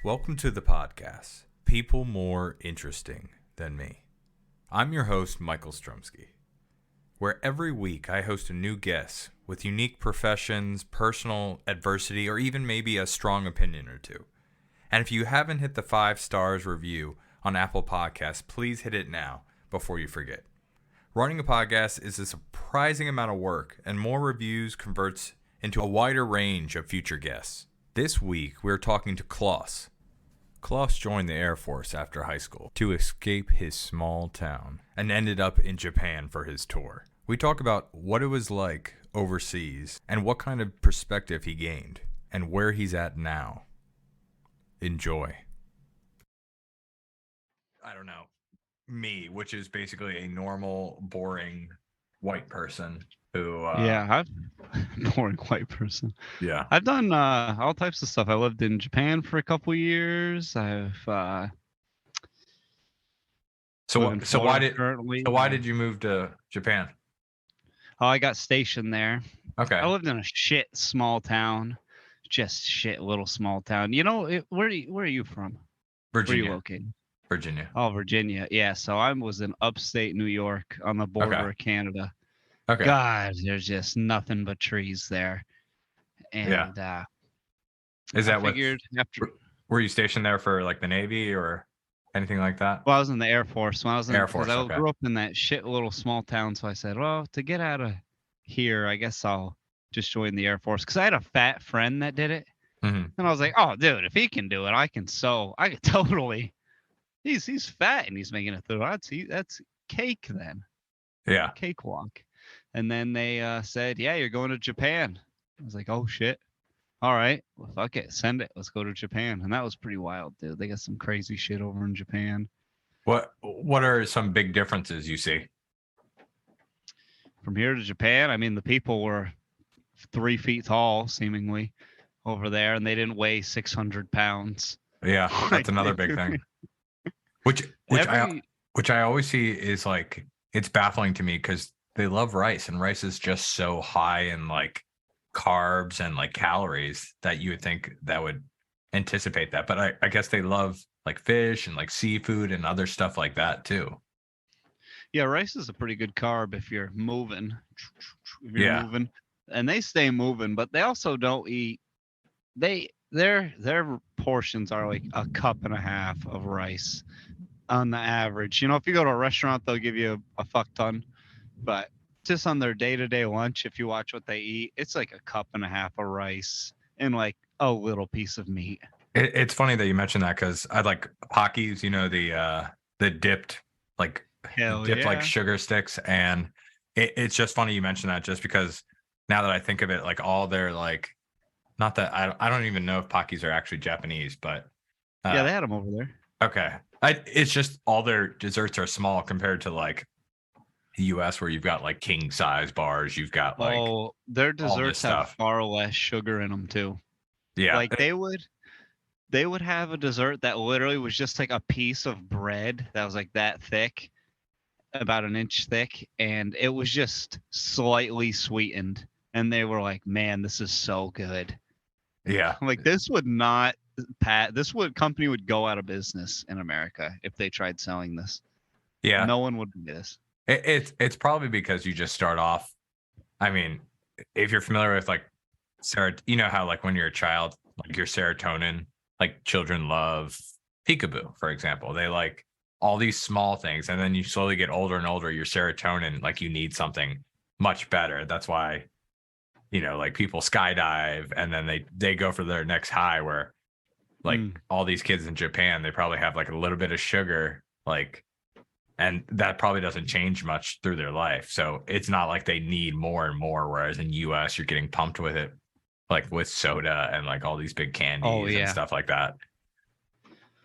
Welcome to the podcast, People More Interesting Than Me. I'm your host, Michael Strumsky, where every week I host a new guest with unique professions, personal adversity, or even maybe a strong opinion or two. And if you haven't hit the 5 stars review on Apple Podcasts, please hit it now before you forget. Running a podcast is a surprising amount of work, and more reviews converts into a wider range of future guests. This week, we're talking to Kloss. Kloss joined the Air Force after high school to escape his small town and ended up in Japan for his tour. We talk about what it was like overseas and what kind of perspective he gained and where he's at now. Enjoy. I don't know. Me, which is basically a normal, boring white person who I'm boring white person. Yeah. I've done all types of stuff. I lived in Japan for a couple years. So why did you move to Japan? I got stationed there. Okay. I lived in a shit small town, just shit little small town. You know, where are you from? Virginia. Where are you located? Virginia. Oh, Virginia. Yeah. So I was in upstate New York on the border of Canada. Okay. God, there's just nothing but trees there. And is that what? Were you stationed there for like the Navy or anything like that? Well, I was in the Air Force. When I was in Air Force, I grew up in that shit little small town, so I said, well, to get out of here, I guess I'll just join the Air Force. Because I had a fat friend that did it. Mm-hmm. And I was like, oh, dude, if he can do it, I can. So I could totally. He's fat and he's making it through. That's cake then. Yeah. Cakewalk. And then they said, yeah, you're going to Japan. I was like, oh, shit. All right. Well, fuck it. Send it. Let's go to Japan. And that was pretty wild, dude. They got some crazy shit over in Japan. What are some big differences you see? From here to Japan, I mean, the people were 3 feet tall, seemingly, over there, and they didn't weigh 600 pounds. Yeah, that's another big thing. Which I always see is like, it's baffling to me because they love rice, and rice is just so high in like carbs and like calories that you would think that would anticipate that. But I guess they love like fish and like seafood and other stuff like that too. Yeah, rice is a pretty good carb if you're moving. Moving, and they stay moving, but they also don't eat. Their portions are like a cup and a half of rice on the average. You know, if you go to a restaurant, they'll give you a fuck ton. But just on their day-to-day lunch, if you watch what they eat, it's like a cup and a half of rice and like a little piece of meat. It's funny that you mentioned that because I like Pockies, you know, the dipped like like sugar sticks. And it's just funny you mentioned that just because now that I think of it, like all their like, not that I don't even know if Pockies are actually Japanese, but yeah, they had them over there. Okay. It's just all their desserts are small compared to like the US where you've got like king size bars. You've got like their desserts have far less sugar in them too. Yeah. Like they would have a dessert that literally was just like a piece of bread that was like that thick, about an inch thick, and it was just slightly sweetened. And they were like, man, this is so good. Yeah. Like this company would go out of business in America if they tried selling this. Yeah. No one would do this. It's probably because you just start off. I mean, if you're familiar with like you know how like when you're a child, like your serotonin, like children love peekaboo, for example. They like all these small things, and then you slowly get older and older, your serotonin, like you need something much better. That's why, you know, like people skydive and then they go for their next high where like all these kids in Japan, they probably have like a little bit of sugar, like, and that probably doesn't change much through their life. So it's not like they need more and more. Whereas in US, you're getting pumped with it, like with soda and like all these big candies and stuff like that.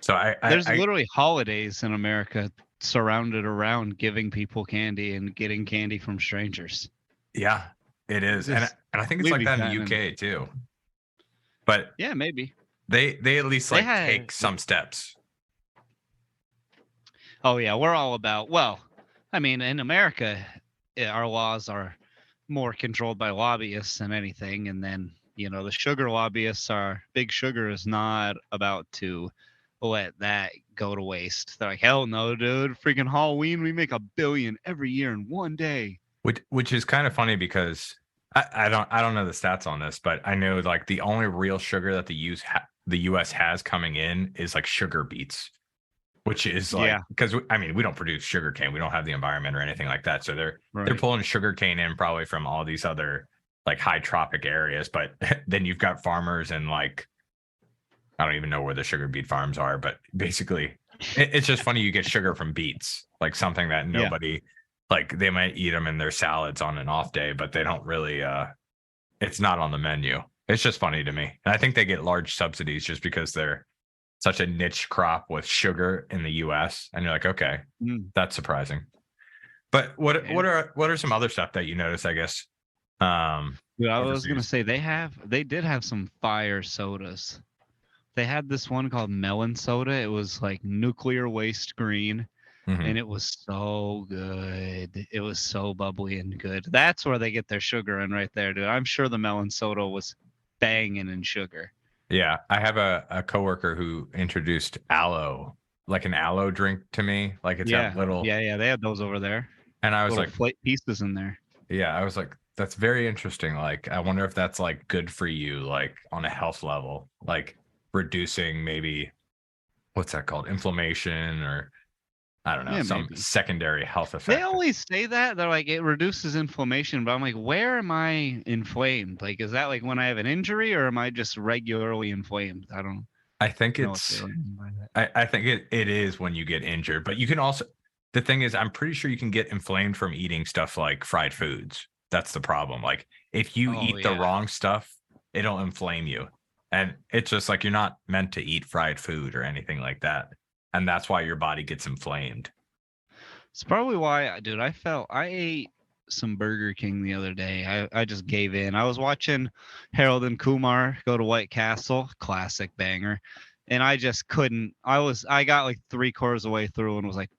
So there's literally holidays in America surrounded around giving people candy and getting candy from strangers. Yeah, it is. And I think it's like that in the UK too. But yeah, maybe. They at least like take some steps. Oh yeah, we're all about, well, I mean, in America, our laws are more controlled by lobbyists than anything, and then the sugar lobbyists are big sugar is not about to let that go to waste. They're like, hell no, dude. Freaking Halloween, we make $1 billion every year in one day. Which is kind of funny because I don't know the stats on this, but I know like the only real sugar that the U.S. has coming in is like sugar beets, which is like because I mean we don't produce sugar cane, we don't have the environment or anything like that, so they're pulling sugar cane in probably from all these other like high tropic areas, but then you've got farmers and like I don't even know where the sugar beet farms are, but basically it's just funny you get sugar from beets, like something that nobody like they might eat them in their salads on an off day, but they don't really it's not on the menu. It's just funny to me. And I think they get large subsidies just because they're such a niche crop with sugar in the US. And you're like, okay, that's surprising. But what are some other stuff that you notice, I guess? Dude, I was gonna say they did have some fire sodas. They had this one called melon soda. It was like nuclear waste green. And it was so good. It was so bubbly and good. That's where they get their sugar in right there, dude. I'm sure the melon soda was banging in sugar. Yeah, I have a coworker who introduced aloe, like an aloe drink to me. Like it's got little They had those over there. And I was little like pieces in there. Yeah, I was like, that's very interesting. Like, I wonder if that's like good for you, like on a health level, like reducing maybe what's that called? Inflammation or I don't know, some secondary health effect. They always say that. They're like, it reduces inflammation, but I'm like, where am I inflamed? Like, is that like when I have an injury or am I just regularly inflamed? I don't I think it's I think it is when you get injured, but you can also the thing is I'm pretty sure you can get inflamed from eating stuff like fried foods. That's the problem. Like if you eat the wrong stuff, it'll inflame you. And it's just like you're not meant to eat fried food or anything like that. And that's why your body gets inflamed. It's probably why, dude, I ate some Burger King the other day. I just gave in. I was watching Harold and Kumar go to White Castle, classic banger. And I just couldn't. I got like 3/4 of the way through and was like,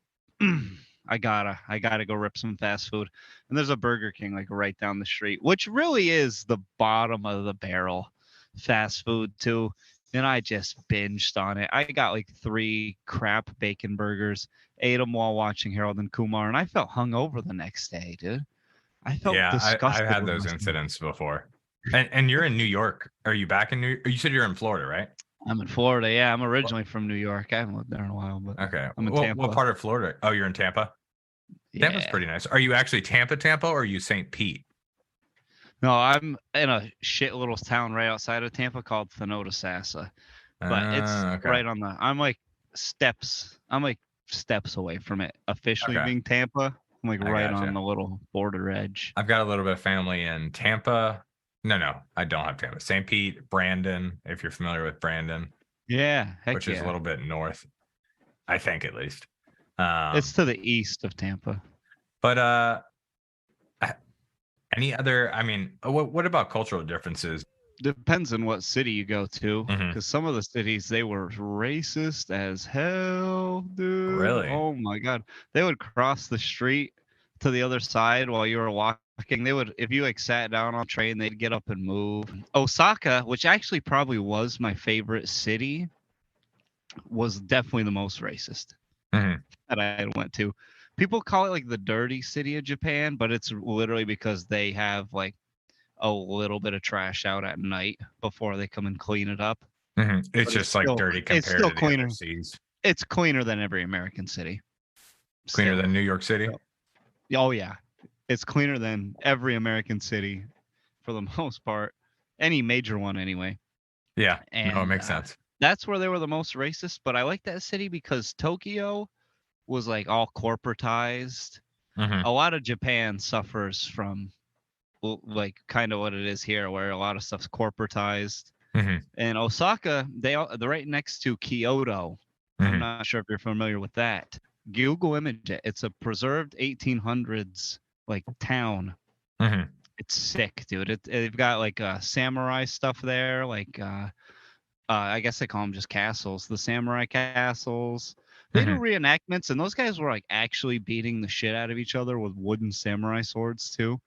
I gotta go rip some fast food. And there's a Burger King like right down the street, which really is the bottom of the barrel fast food too. And I just binged on it. I got like 3 crap bacon burgers, ate them while watching Harold and Kumar, and I felt hungover the next day, dude. I felt disgusted. I've had those incidents before. And you're in New York. Are you back in New York? You said you're in Florida, right? I'm in Florida. Yeah, I'm originally from New York. I haven't lived there in a while, but okay. I'm in Tampa. What part of Florida? Oh, you're in Tampa? Yeah. Tampa's pretty nice. Are you actually Tampa, or are you St. Pete? No, I'm in a shit little town right outside of Tampa called Thanodasassa. But it's right on the I'm like steps away from it officially being Tampa. I'm like right on the little border edge. I've got a little bit of family in Tampa. No, I don't have Tampa. St. Pete, Brandon, if you're familiar with Brandon. Yeah, which is a little bit north, I think at least. It's to the east of Tampa. But any other? I mean, what about cultural differences? Depends on what city you go to, because some of the cities they were racist as hell, dude. Really? Oh my god, they would cross the street to the other side while you were walking. They would, if you like sat down on a train, they'd get up and move. Osaka, which actually probably was my favorite city, was definitely the most racist that I went to. People call it like the dirty city of Japan, but it's literally because they have like a little bit of trash out at night before they come and clean it up. It's just like dirty compared to the other cities. It's cleaner than every American city. Cleaner than New York City? Oh yeah. It's cleaner than every American city for the most part. Any major one anyway. Yeah. And, no, it makes sense. That's where they were the most racist, but I like that city because Tokyo was like all corporatized. A lot of Japan suffers from like kind of what it is here, where a lot of stuff's corporatized. And Osaka, they're right next to Kyoto. I'm not sure if you're familiar with that. Google image it. It's a preserved 1800s like town. It's sick, dude. They've got like samurai stuff there, like I guess they call them just castles, the samurai castles. They do reenactments, and those guys were like actually beating the shit out of each other with wooden samurai swords too.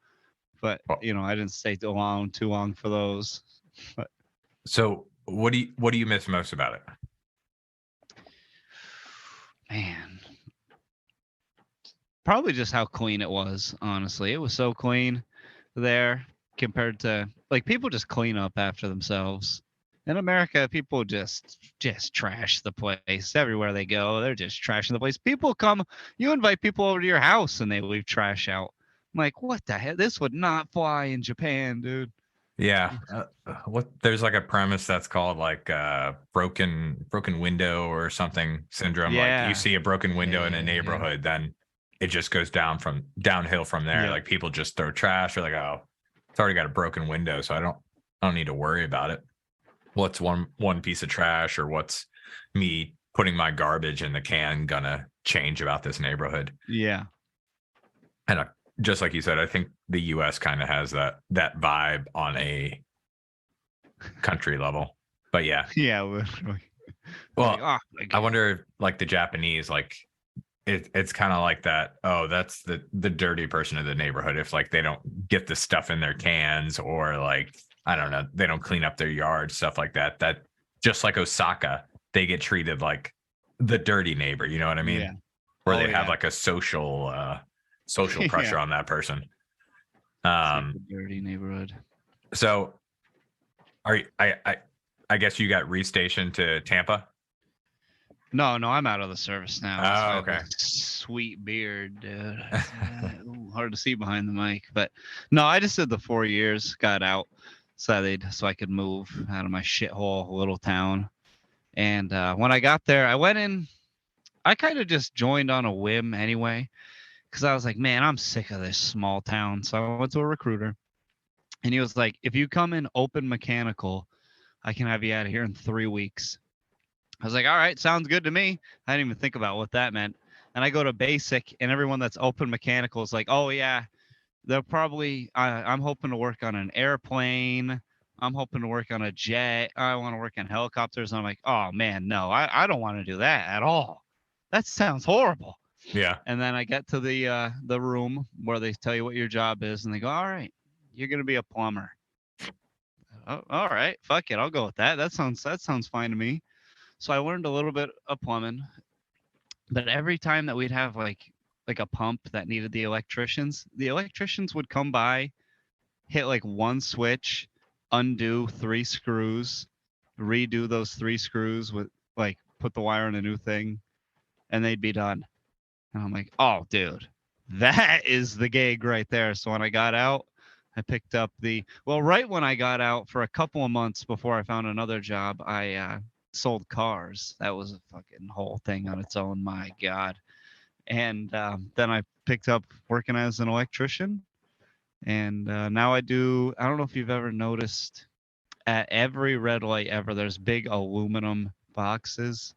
But I didn't stay too long for those. But So what do you miss most about it? man, probably just how clean it was. Honestly, it was so clean there compared to like people just clean up after themselves. In America, people just trash the place everywhere they go. They're just trashing the place. People come, you invite people over to your house and they leave trash out. I'm like, what the hell? This would not fly in Japan, dude. Yeah. What there's like a premise that's called like broken window or something syndrome. Like you Yeah, see a broken window in a yeah, neighborhood, then it just goes downhill from there. yeah, Like people just throw trash or like, oh, it's already got a broken window, so I don't need to worry about it. What's one piece of trash or what's me putting my garbage in the can gonna change about this neighborhood? yeah, And just like you said, I think the US kind of has that vibe on a country level. But yeah. yeah. Literally. Like, Well, oh my I god. wonder if like the Japanese, like it's kind of like that. Oh, that's the dirty person of the neighborhood. If like they don't get the stuff in their cans or like I don't know, they don't clean up their yard, stuff like that. That just like Osaka, they get treated like the dirty neighbor. You know what I Yeah. mean? Where Oh they have yeah. like a social Yeah. pressure on that person. It's like the Um, dirty neighborhood. so are I guess you got restationed to Tampa? No, no, I'm out of the service now. That's why I Oh, have okay. this sweet beard, dude. Ooh, hard to see behind the mic, but no, I just did the 4 years, got out, so I could move out of my shithole little town. And when I got there, I went in. I kind of just joined on a whim anyway, because I was like, man, I'm sick of this small town. So I went to a recruiter, and he was like, if you come in open mechanical, I can have you out of here in 3 weeks. I was like, all right, sounds good to me. I didn't even think about what that meant. And I go to basic, and everyone that's open mechanical is like, oh, yeah, they'll probably, I'm hoping to work on an airplane. I'm hoping to work on a jet. I want to work on helicopters. And I'm like, oh, man, no, I don't want to do that at all. That sounds horrible. Yeah. And then I get to the room where they tell you what your job is, and they go, all right, you're going to be a plumber. Oh, all right, fuck it, I'll go with that. That sounds fine to me. So I learned a little bit of plumbing, but every time that we'd have like a pump that needed the electricians would come by, hit like one switch, undo 3 screws, redo those 3 screws with like put the wire in a new thing, and they'd be done. And I'm like, oh dude, that is the gig right there. So when I got out, I picked up right when I got out for a couple of months before I found another job, I sold cars. That was a fucking whole thing on its own. My God. And then I picked up working as an electrician. And now I don't know if you've ever noticed at every red light ever, there's big aluminum boxes,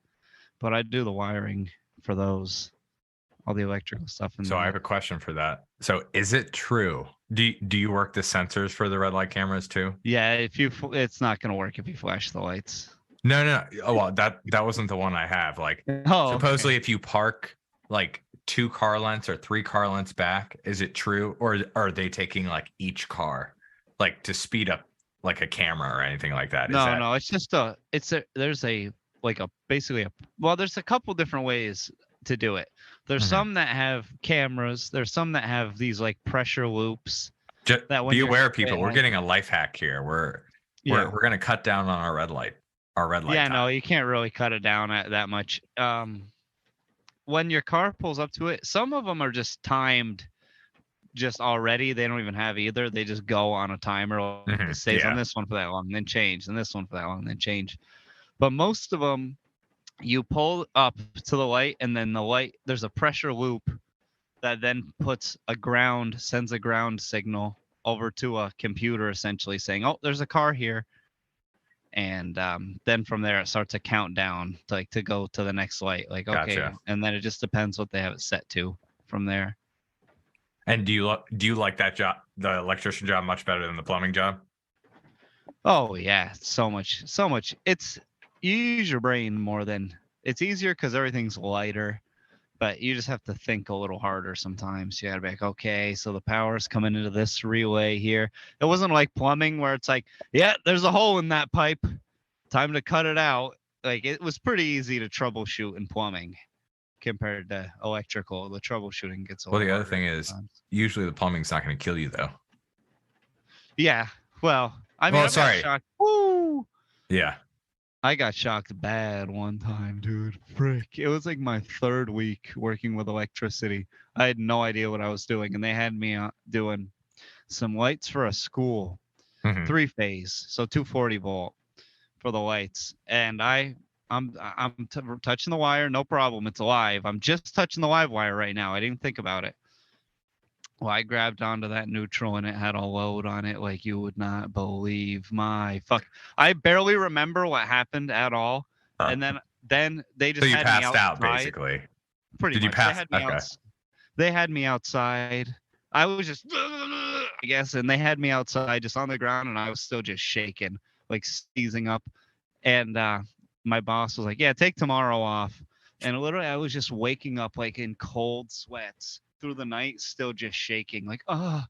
but I do the wiring for those, all the electrical stuff in So I that. have a question for that. So is it true? Do you work the sensors for the red light cameras too? Yeah, it's not gonna work if you flash the lights. No, no. Oh, well, that wasn't the one I have. Like Oh, supposedly okay. if you park like 2 car lengths or 3 car lengths back, is it true? Or are they taking like each car like to speed up like a camera or anything like that? Is No, that no, there's a like a basically a there's a couple different ways to do it. There's Mhm. some that have cameras. There's some that have these like pressure loops Just that when be you're aware, straight people. We're ahead. getting a life hack here. We're we're Yeah. we're gonna cut down on our red light Yeah, no, time. you can't really cut it down at that much. When your car pulls up to it, some of them are just timed just already. They don't even have either. They just go on a timer. Like it stays on Yeah, this one for that long, and then change, and this one for that long, and then change. But most of them, you pull up to the light, and then the light, there's a pressure loop that then sends a ground signal over to a computer, essentially saying, "Oh, there's a car here." And then from there, it starts a countdown to go to the next light. Like, okay, gotcha. and then it just depends what they have it set to from there. And do you like that job, the electrician job, much better than the plumbing job? Oh yeah, so much, so much. You use your brain more than it's easier because everything's lighter. But you just have to think a little harder sometimes. You gotta be like, okay, so the power's coming into this relay here. It wasn't like plumbing where it's like, yeah, there's a hole in that pipe. Time to cut it out. Like it was pretty easy to troubleshoot in plumbing compared to electrical. The troubleshooting gets a Well, little the other harder thing is, sometimes. usually the plumbing's not going to kill you, though. Yeah. Well, I mean, Well, I've got sorry. shocked. Woo! Yeah. I got shocked bad one time, dude. Frick. It was like my third week working with electricity. I had no idea what I was doing, and they had me doing some lights for a school, Hmm. 3-phase, so 240-volt for the lights. And I'm touching the wire, no problem. It's live. I'm just touching the live wire right now. I didn't think about it. Well, I grabbed onto that neutral and it had a load on it like you would not believe. My fuck. I barely remember what happened at all. And then they So just you had me passed out, outside. basically. Pretty Did you much. They pass? had me Okay. out. They had me outside. I was just I guess, and they had me outside just on the ground and I was still just shaking, like seizing up. And my boss was like, "Yeah, take tomorrow off." And literally, I was just waking up like in cold sweats through the night, still just shaking, like, oh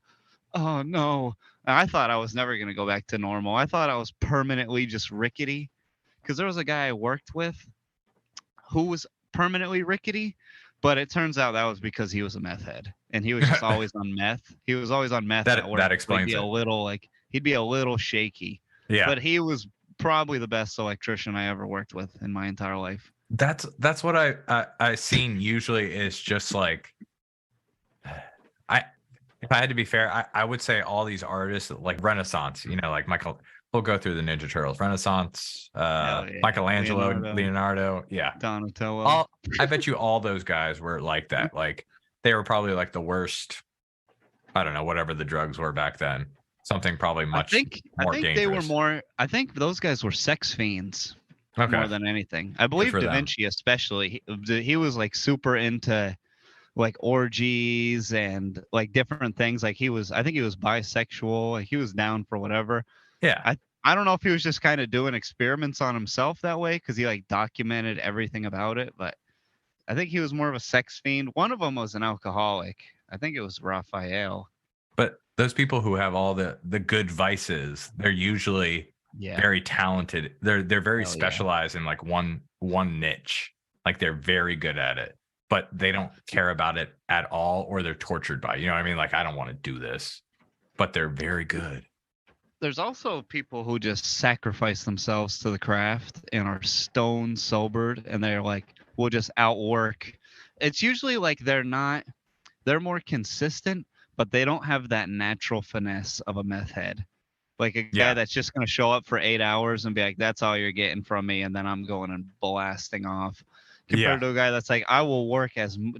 no. And I thought I was never gonna go back to normal. I thought I was permanently just rickety, because there was a guy I worked with who was permanently rickety, but it turns out that was because he was a meth head, and he was just always on meth. He was always on meth at work. That So explains it. he'd be a little shaky, Yeah. but he was probably the best electrician I ever worked with in my entire life. That's what I seen usually is just like I if I had to be fair, I would say all these artists like Renaissance, like Michael, we'll go through the Ninja Turtles, Renaissance, Hell yeah. Michelangelo, Leonardo, yeah. Donatello. I bet you all those guys were like that. Like they were probably like the worst, I don't know, whatever the drugs were back then. Something probably I much think more they were dangerous. more. I think those guys were sex fiends Okay. more than anything. I Good believe for Da them. Vinci especially. He was like super into like orgies and like different things. Like I think he was bisexual. Like he was down for whatever. Yeah. I don't know if he was just kind of doing experiments on himself that way because he like documented everything about it, but I think he was more of a sex fiend. One of them was an alcoholic. I think it was Raphael. But those people who have all the good vices, they're usually Yeah. very talented. They're very Hell yeah. specialized in like one niche. Like they're very good at it, but they don't care about it at all, or they're tortured by it. You know what I mean? Like I don't want to do this, but they're very good. There's also people who just sacrifice themselves to the craft and are stone sobered and they're like, we'll just outwork. It's usually like they're more consistent, but they don't have that natural finesse of a meth head. Like a guy Yeah. that's just going to show up for 8 hours and be like, that's all you're getting from me. And then I'm going and blasting off. Compared to a guy that's like, I will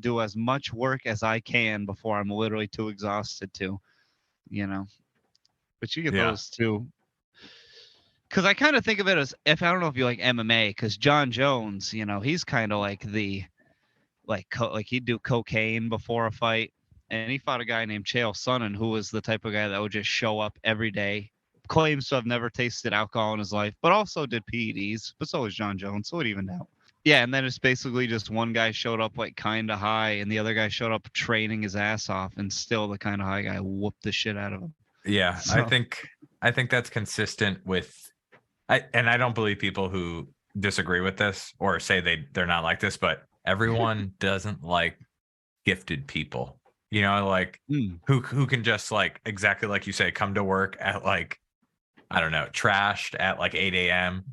do as much work as I can before I'm literally too exhausted to, but you get Yeah. those too. Because I kind of think of it as if I don't know if you like MMA, because John Jones, he's kind of like like he'd do cocaine before a fight, and he fought a guy named Chael Sonnen, who was the type of guy that would just show up every day, claims to have never tasted alcohol in his life, but also did PEDs. But so was John Jones, so it evened out. Yeah, and then it's basically just one guy showed up like kind of high, and the other guy showed up training his ass off, and still the kind of high guy whooped the shit out of him. Yeah. So. I think that's consistent with and I don't believe people who disagree with this or say they're not like this, but everyone doesn't like gifted people. Like who can just like exactly like you say, come to work at like, I don't know, trashed at like 8 a.m.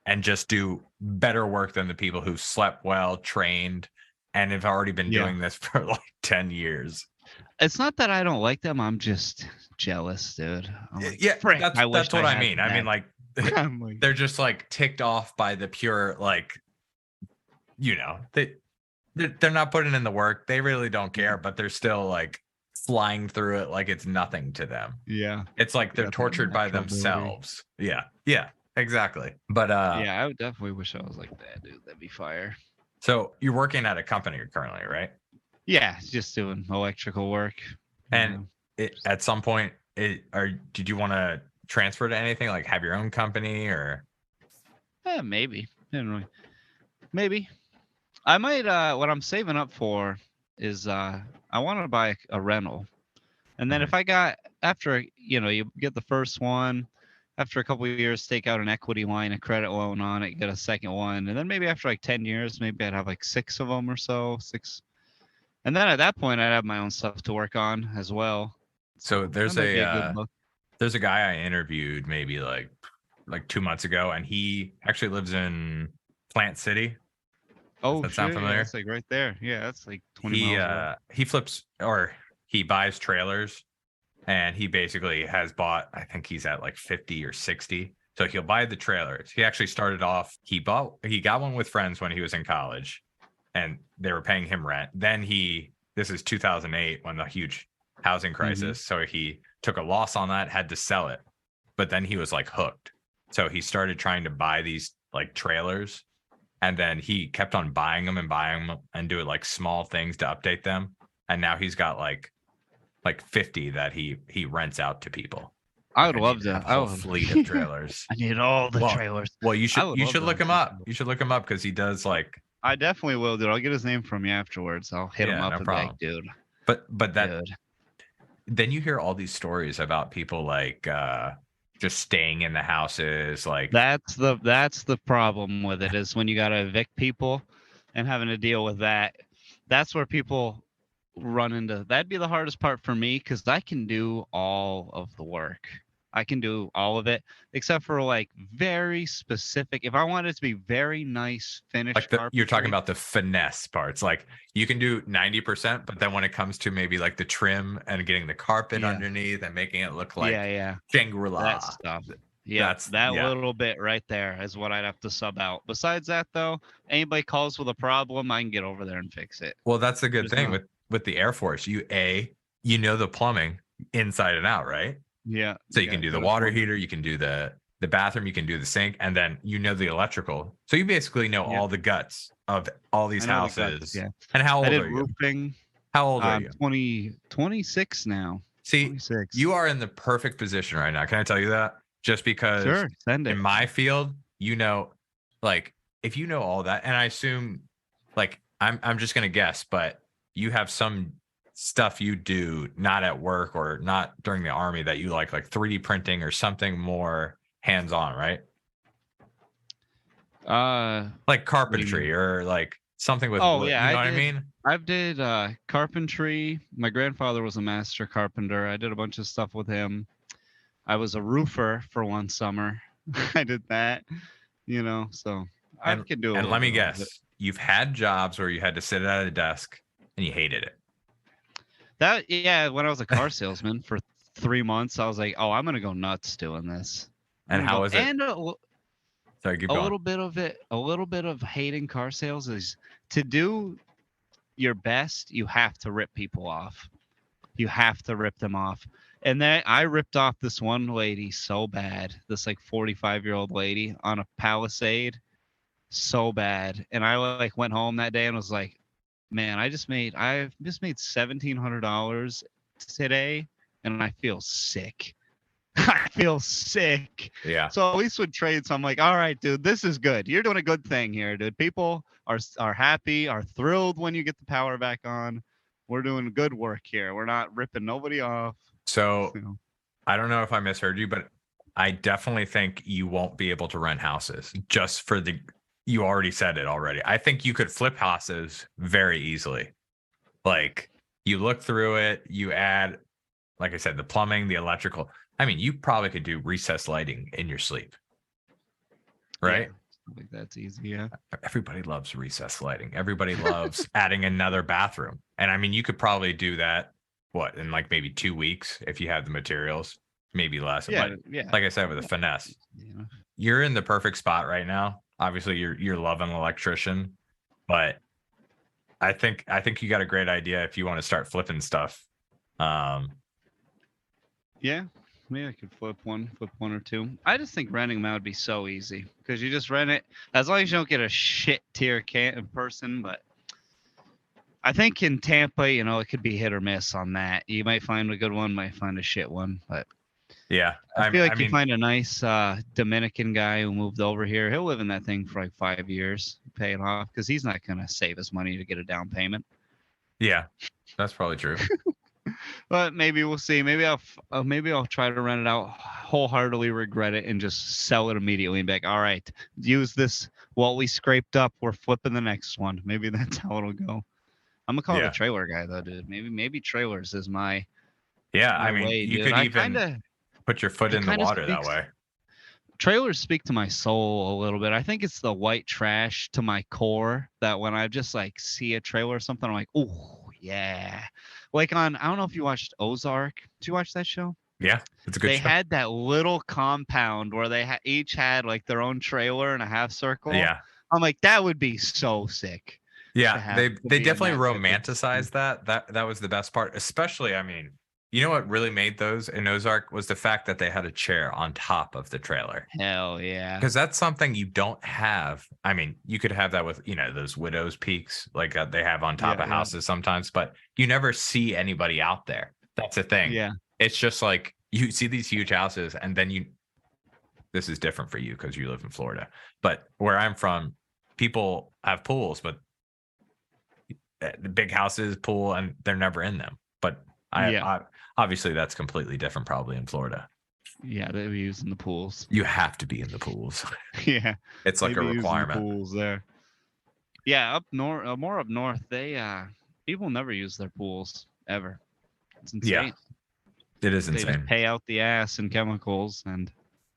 and just do better work than the people who slept well, trained, and have already been doing this for like 10 years. It's not that I don't like them. I'm just jealous, dude. Like, yeah, that's what I mean. I mean, like, they're just like ticked off by the pure, like, they're not putting in the work. They really don't care, but they're still like flying through it like it's nothing to them. Yeah. It's like they're tortured by themselves. Yeah. Yeah, exactly. But yeah, I would definitely wish I was like that, dude. That'd be fire. So you're working at a company currently, right? Yeah, just doing electrical work. And at some point, did you want to transfer to anything, like have your own company or? Maybe. Maybe. I might what I'm saving up for is I want to buy a rental. And then if Mhm. I got after you get the first one, after a couple of years, take out an equity line, a credit loan on it, get a second one, and then maybe after like 10 years, maybe I'd have like 6 of them or so, 6. And then at that point, I'd have my own stuff to work on as well. So So that might be a good look. there's a guy I interviewed maybe like 2 months ago, and he actually lives in Plant City. Does Oh that sound shit, yeah, familiar? that's like right there. Yeah, that's like 20 He miles away. uh he flips, or he buys trailers, and he basically has bought, I think he's at like 50 or 60. So he'll buy the trailers. He actually started off, he got one with friends when he was in college, and they were paying him rent. Then this is 2008 when the huge housing Hmm. crisis. So he took a loss on that, had to sell it. But then he was like hooked. So he started trying to buy these like trailers, and then he kept on buying them and doing like small things to update them. And now he's got like 50 that he rents out to people. I Like, would I need love to to. have a I whole would. fleet of trailers. I need all the Well, trailers. well, you I should would you love should to look rent him some up. trailers. You should look him up because he does like, I definitely will, dude. I'll get his name from you afterwards. I'll hit him yeah, up no and be like, problem. dude, But that, dude. then you hear all these stories about people like just staying in the houses, like That's the problem with it is when you gotta evict people and having to deal with that. That's where people run into. That'd be the hardest part for me because I can do all of the work. I can do all of it except for like very specific. If I wanted it to be very nice finished you're talking carpentry, about the finesse parts. Like you can do 90%, but then when it comes to maybe like the trim and getting the carpet yeah, underneath and making it look yeah, like yeah. That Shangri-La, stuff. Yep, that's, that yeah. little bit right there is what I'd have to sub out. Besides that, though, anybody calls with a problem, I can get over there and fix it. Well, that's the good There's thing no, with the Air Force. You know the plumbing inside and out, right? yeah, So you you can got do the good water plumbing. heater, you can do the bathroom, you can do the sink, and then you know the electrical. So you basically know Yeah, all the guts of all these I know the guts. houses. Yeah, And how I old did are you? roofing. How old are I'm you? 26 now. See, 26. you are in the perfect position right now. Can I tell you that? Just because Sure, send in it. my field, like if you know all that, and I assume, like I'm just gonna guess, but you have some stuff you do not at work or not during the army that you like 3D printing or something more hands-on, right? Uh, Like what do you mean? carpentry or like something with Oh wood. yeah, You know I what I did. mean? I did carpentry. My grandfather was a master carpenter. I did a bunch of stuff with him. I was a roofer for one summer. I did that, so I And can do a and little let me bit of it. guess, you've had jobs where you had to sit at a desk and you hated it. That yeah, when I was a car salesman for 3 months, I was like, oh, I'm gonna go nuts doing this. I'm And gonna how go was it? and Sorry, keep a going. little bit of it, a little bit of hating car sales is to do your best. You have to rip people off. You have to rip them off. And then I ripped off this one lady so bad, this like 45-year-old lady on a Palisade, so bad. And I like went home that day and was like, man, I've just made $1,700 today, and I feel sick. I feel sick. Yeah. So at least with trades, I'm like, all right, dude, this is good. You're doing a good thing here, dude. People are happy, are thrilled when you get the power back on. We're doing good work here. We're not ripping nobody off. So You know. I don't know if I misheard you, but I definitely think you won't be able to rent houses just for you already said it already. I think you could flip houses very easily. Like you look through it, you add, like I said, the plumbing, the electrical. I mean, you probably could do recessed lighting in your sleep, Yeah, right? I think that's easy. Yeah. Everybody loves recessed lighting. Everybody loves adding another bathroom. And I mean, you could probably do that, what, in like maybe 2 weeks if you had the materials, maybe less. But Yeah. Yeah. like I said, with a finesse, You know. you're in the perfect spot right now. Obviously, you're loving electrician, but I think you got a great idea if you want to start flipping stuff. Um, Yeah. Maybe I could flip one or two. I just think renting them out would be so easy because you just rent it as long as you don't get a shit tier can in person. But I think in Tampa, it could be hit or miss on that. You might find a good one, might find a shit one. But Yeah. I feel I like you mean, find a nice Dominican guy who moved over here. He'll live in that thing for like 5 years, pay it off, because he's not going to save his money to get a down payment. yeah, that's probably true. But maybe we'll see. Maybe I'll try to rent it out, wholeheartedly regret it, and just sell it immediately and be like, all right, use this. What we scraped up, we're flipping the next one. Maybe that's how it'll go. I'm gonna call the Yeah. trailer guy though, dude. Maybe trailers is my Yeah. I my mean, way, you dude. could I even kind of put your foot it in the kind of water that speaks. way. Trailers speak to my soul a little bit. I think it's the white trash to my core that when I just like see a trailer or something, I'm like, oh yeah. Like on, I don't know if you watched Ozark. Did you watch that show? Yeah. It's a good They show. had that little compound where they each had like their own trailer and a half circle. Yeah. I'm like, that would be so sick to Yeah. have to They be in definitely that type of. romanticized that. That was the best part. Especially, I mean, you know what really made those in Ozark was the fact that they had a chair on top of the trailer. Hell yeah. Because that's something you don't have. I mean, you could have that with, those widow's peaks like they have on top Yeah, of yeah. houses sometimes, but you never see anybody out there. That's the thing. Yeah. It's just like you see these huge houses and then this is different for you because you live in Florida. But where I'm from, people have pools, but the big houses, pool, and they're never in them. But Yeah. I obviously that's completely different probably in Florida. Yeah, they be using the pools. You have to be in the pools. Yeah. It's like They a be using the requirement. pools there. Yeah, up north, more up north, they people never use their pools ever. It's insane. Yeah, it is They just insane. pay out the ass in chemicals and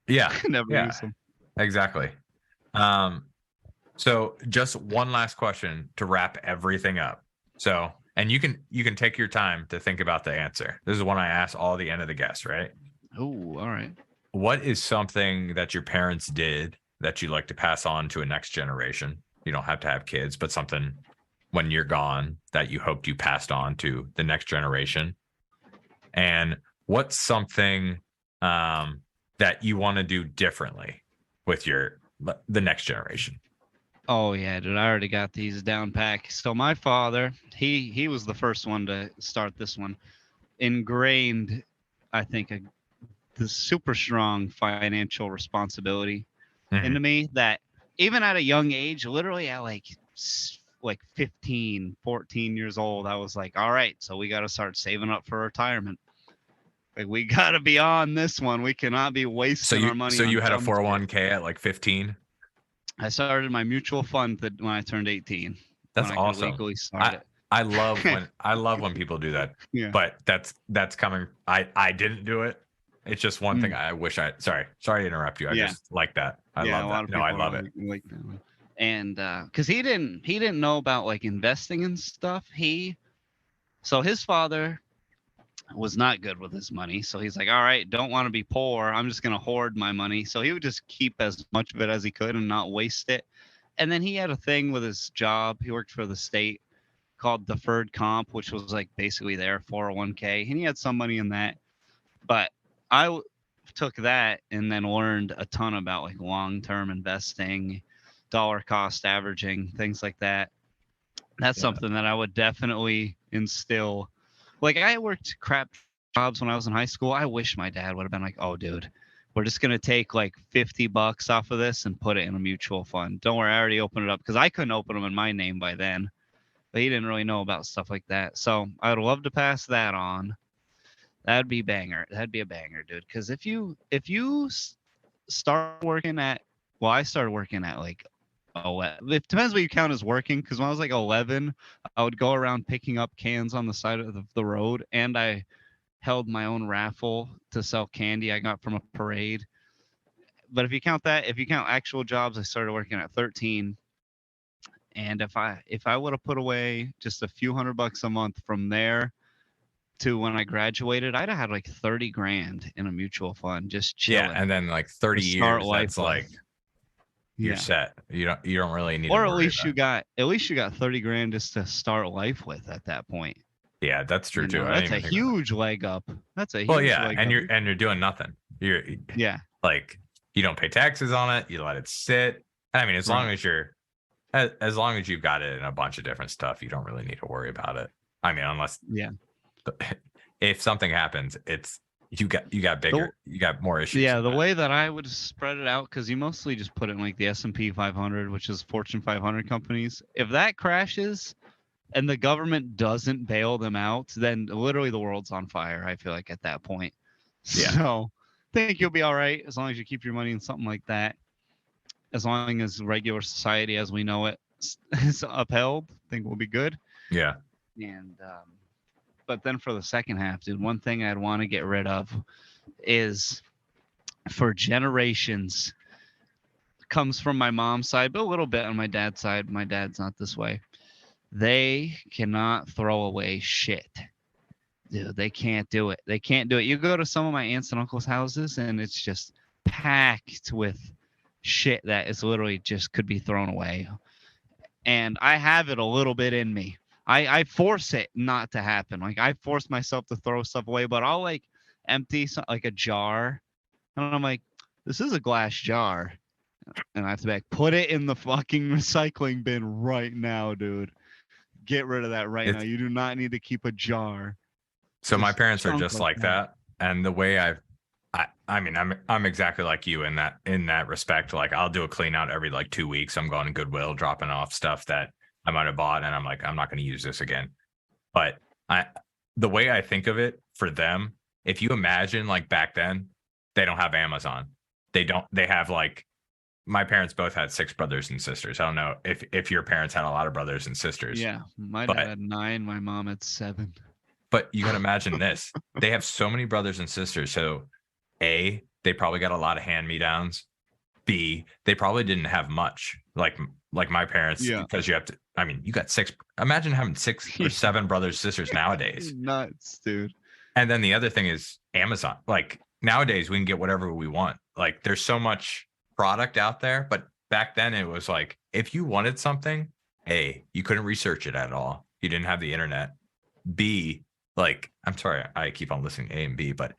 Yeah, never yeah, use them. exactly. So just one last question to wrap everything up. So, and you can take your time to think about the answer. This is one I ask all the end of the guests, right? Oh, all right. What is something that your parents did that you'd like to pass on to a next generation? You don't have to have kids, but something when you're gone that you hoped you passed on to the next generation. And what's something that you want to do differently with the next generation? Oh yeah, dude, I already got these down packed. So my father, he was the first one to start this one. Ingrained, I think, the super strong financial responsibility Mhm. into me that even at a young age, literally at like 15, 14 years old, I was like, all right, so we got to start saving up for retirement. Like we got to be on this one. We cannot be wasting our money. So on you had a dumb shit. 401k at like 15? I started my mutual fund when I turned 18. That's when I awesome. could legally start it. I love when people do that. Yeah. But that's coming. I didn't do it. It's just one thing I wish sorry to interrupt you. I Yeah. just like that. I love that. No, I love it. Like that one. And because he didn't know about like investing and stuff. So his father was not good with his money. So he's like, all right, don't want to be poor. I'm just gonna hoard my money. So he would just keep as much of it as he could and not waste it. And then he had a thing with his job. He worked for the state called deferred comp, which was like basically their 401k, and he had some money in that. But I took that and then learned a ton about like long-term investing, dollar cost averaging, things like that. That's something that I would definitely instill. Like I worked crap jobs when I was in high school. I wish my dad would have been like, "Oh, dude, we're just gonna take like $50 off of this and put it in a mutual fund. Don't worry, I already opened it up because I couldn't open them in my name by then." But he didn't really know about stuff like that. So I would love to pass that on. That'd be banger. That'd be a banger, dude. Because if you start working at, well, I started working at like 11. It depends what you count as working. Because when I was like 11, I would go around picking up cans on the side of the road, and I held my own raffle to sell candy I got from a parade. But if you count actual jobs, I started working at 13. And if I would have put away just a few $100 a month from there to when I graduated, I'd have had like 30 grand in a mutual fund, just chilling. Yeah, and then like 30 years, that's like you're set. You don't really need. Or to at worry least about you got 30 grand just to start life with at that point. Yeah, that's true too. That's a huge leg up. That's a huge leg up. and you're doing nothing. Yeah. Like you don't pay taxes on it. You let it sit. I mean, as long as you've got it in a bunch of different stuff, you don't really need to worry about it. I mean, unless if something happens, it's You got The, bigger. You got more issues. yeah, Than the that. way that I would spread it out, because you mostly just put it in like the S&P 500, which is Fortune 500 companies. If that crashes and the government doesn't bail them out, then literally the world's on fire. I feel like at that point. Yeah. So I think you'll be all right as long as you keep your money in something like that. As long as regular society as we know it is upheld, I think we'll be good. Yeah. And but then for the second half, dude, one thing I'd want to get rid of is for generations comes from my mom's side, but a little bit on my dad's side. My dad's not this way. They cannot throw away shit. Dude, they can't do it. They can't do it. You go to some of my aunts and uncles' houses and it's just packed with shit that is literally just could be thrown away. And I have it a little bit in me. I force it not to happen. Like I force myself to throw stuff away, but I'll like empty like a jar, and I'm like, this is a glass jar, and I have to be like, put it in the fucking recycling bin right now, dude. Get rid of that right now. It's, You do not need to keep a jar. so my Just parents are junk just like that, and the way I mean, I'm exactly like you in that respect. Like I'll do a clean out every like 2 weeks. I'm going to Goodwill, dropping off stuff that I might have bought, and I'm like, I'm not going to use this again. But the way I think of it for them, if you imagine like back then, they don't have Amazon. They have like, my parents both had 6 brothers and sisters. I don't know if your parents had a lot of brothers and sisters. Yeah, my but dad had 9, my mom had 7. But you can imagine this. They have so many brothers and sisters. So A, they probably got a lot of hand-me-downs. B, they probably didn't have much. Like my parents, Yeah. because you have to, I mean, you got 6. Imagine having 6 or 7 brothers, sisters nowadays. Nuts, dude. And then the other thing is Amazon. Like nowadays we can get whatever we want. Like there's so much product out there, but back then it was like, if you wanted something, A, you couldn't research it at all. You didn't have the internet. B, like, I'm sorry, I keep on listening to A and B, but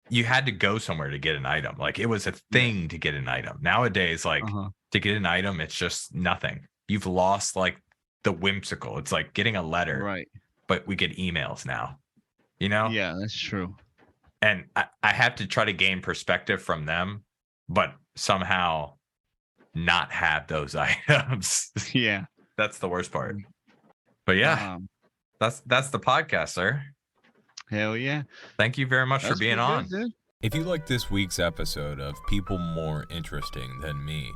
you had to go somewhere to get an item. Like it was a thing to get an item. Nowadays, like to get an item, it's just nothing. You've lost like the whimsical. It's like getting a letter, Right. but we get emails now, you know? Yeah, that's true. And I have to try to gain perspective from them, but somehow not have those items. Yeah. That's the worst part. But yeah, that's the podcast, sir. Hell yeah. Thank you very much for being on. Dude. If you like this week's episode of People More Interesting Than Me,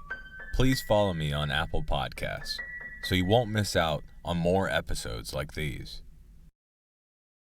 please follow me on Apple Podcasts so you won't miss out on more episodes like these.